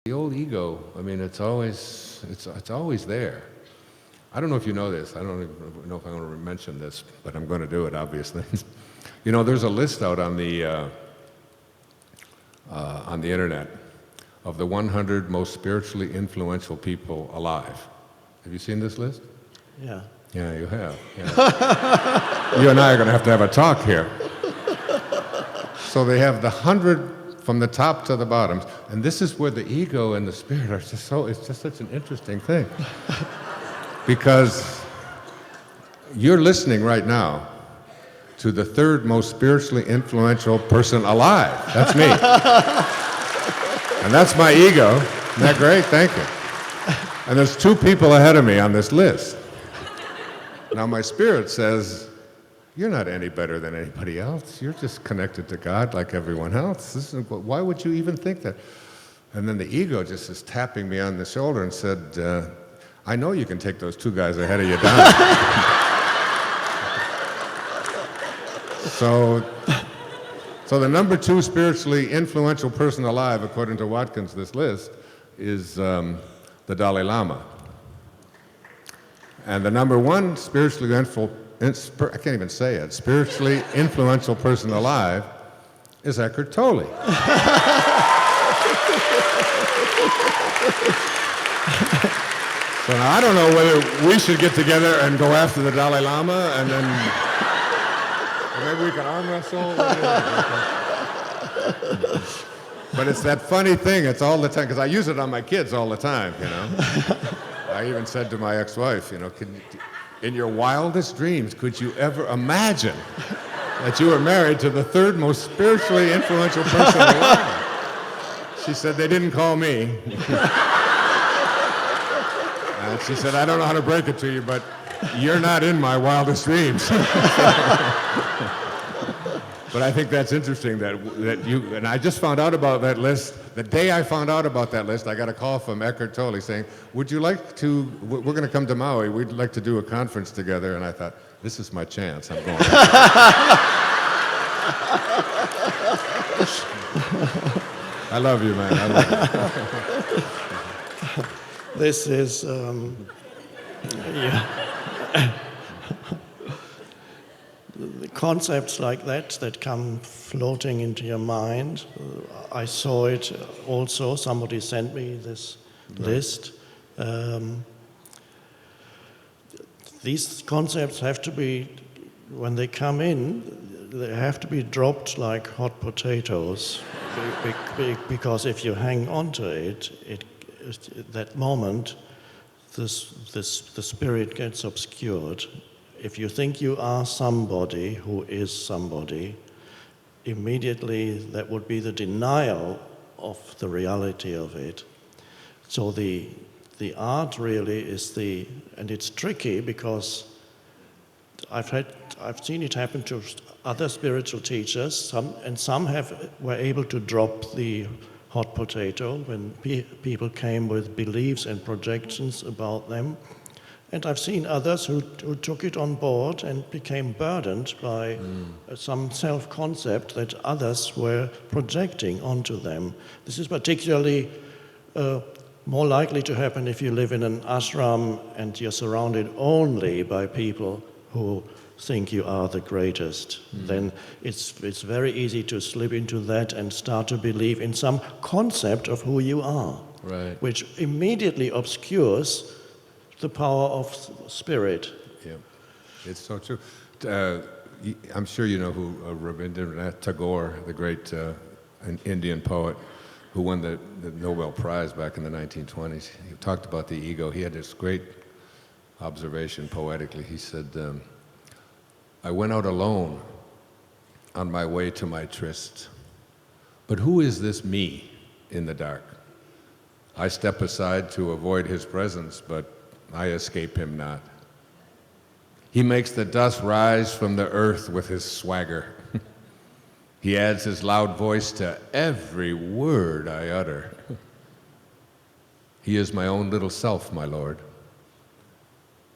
The old ego, I mean, it's always there. I don't know if you know this. I don't even know if I'm going to mention this, but I'm going to do it, obviously. You know, there's a list out on the internet of the 100 most spiritually influential people alive. Have you seen this list? Yeah. Yeah, you have. Yeah. You and I are going to have a talk here. So they have the 100 from the top to the bottom, and this is where the ego and the spirit are just it's just such an interesting thing. Because you're listening right now to the third most spiritually influential person alive. That's me. And that's my ego. Isn't that great? Thank you. And there's 2 people ahead of me on this list. Now my spirit says, you're not any better than anybody else. You're just connected to God like everyone else. Why would you even think that? And then the ego just is tapping me on the shoulder and said, I know you can take those 2 guys ahead of you down. So the number 2 spiritually influential person alive, according to Watkins, this list, is the Dalai Lama. And the number 1 spiritually I can't even say it, spiritually influential person alive is Eckhart Tolle. So now I don't know whether we should get together and go after the Dalai Lama and then maybe we can arm wrestle. But it's that funny thing, it's all the time, because I use it on my kids all the time, you know. I even said to my ex-wife, you know, in your wildest dreams, could you ever imagine that you were married to the 3rd most spiritually influential person alive? She said, they didn't call me. And she said, I don't know how to break it to you, but you're not in my wildest dreams. But I think that's interesting that you, and I just found out about that list. The day I found out about that list, I got a call from Eckhart Tolle saying, would you like to, we're going to come to Maui, we'd like to do a conference together. And I thought, this is my chance, I'm going. I love you, man, I love you. This is, the concepts like that come floating into your mind. I saw it also. Somebody sent me this list. These concepts have to be, when they come in, they have to be dropped like hot potatoes. Because if you hang on to it, at that moment, the spirit gets obscured. If you think you are somebody who is somebody, immediately that would be the denial of the reality of it. So the art really is and it's tricky because I've seen it happen to other spiritual teachers, some were able to drop the hot potato when people came with beliefs and projections about them. And I've seen others who took it on board and became burdened by some self-concept that others were projecting onto them. This is particularly more likely to happen if you live in an ashram and you're surrounded only by people who think you are the greatest. Then it's very easy to slip into that and start to believe in some concept of who you are, right, which immediately obscures the power of spirit. Yeah, it's so true. I'm sure you know who Rabindranath Tagore, the great Indian poet who won the Nobel Prize back in the 1920s. He talked about the ego. He had this great observation poetically. He said, I went out alone on my way to my tryst. But who is this me in the dark? I step aside to avoid his presence, but I escape him not. He makes the dust rise from the earth with his swagger. He adds his loud voice to every word I utter. He is my own little self, my Lord.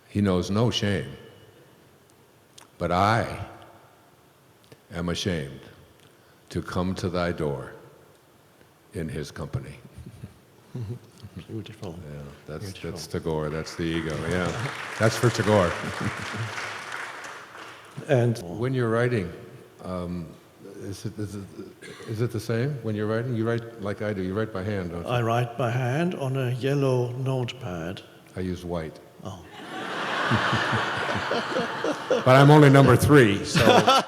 He knows no shame. But I am ashamed to come to thy door in his company. Beautiful. Yeah, Beautiful. that's Tagore. That's the ego. Yeah, that's for Tagore. And When you're writing, is it the same? When you're writing, you write like I do. You write by hand, don't you? I write by hand on a yellow notepad. I use white. Oh. But I'm only number 3, so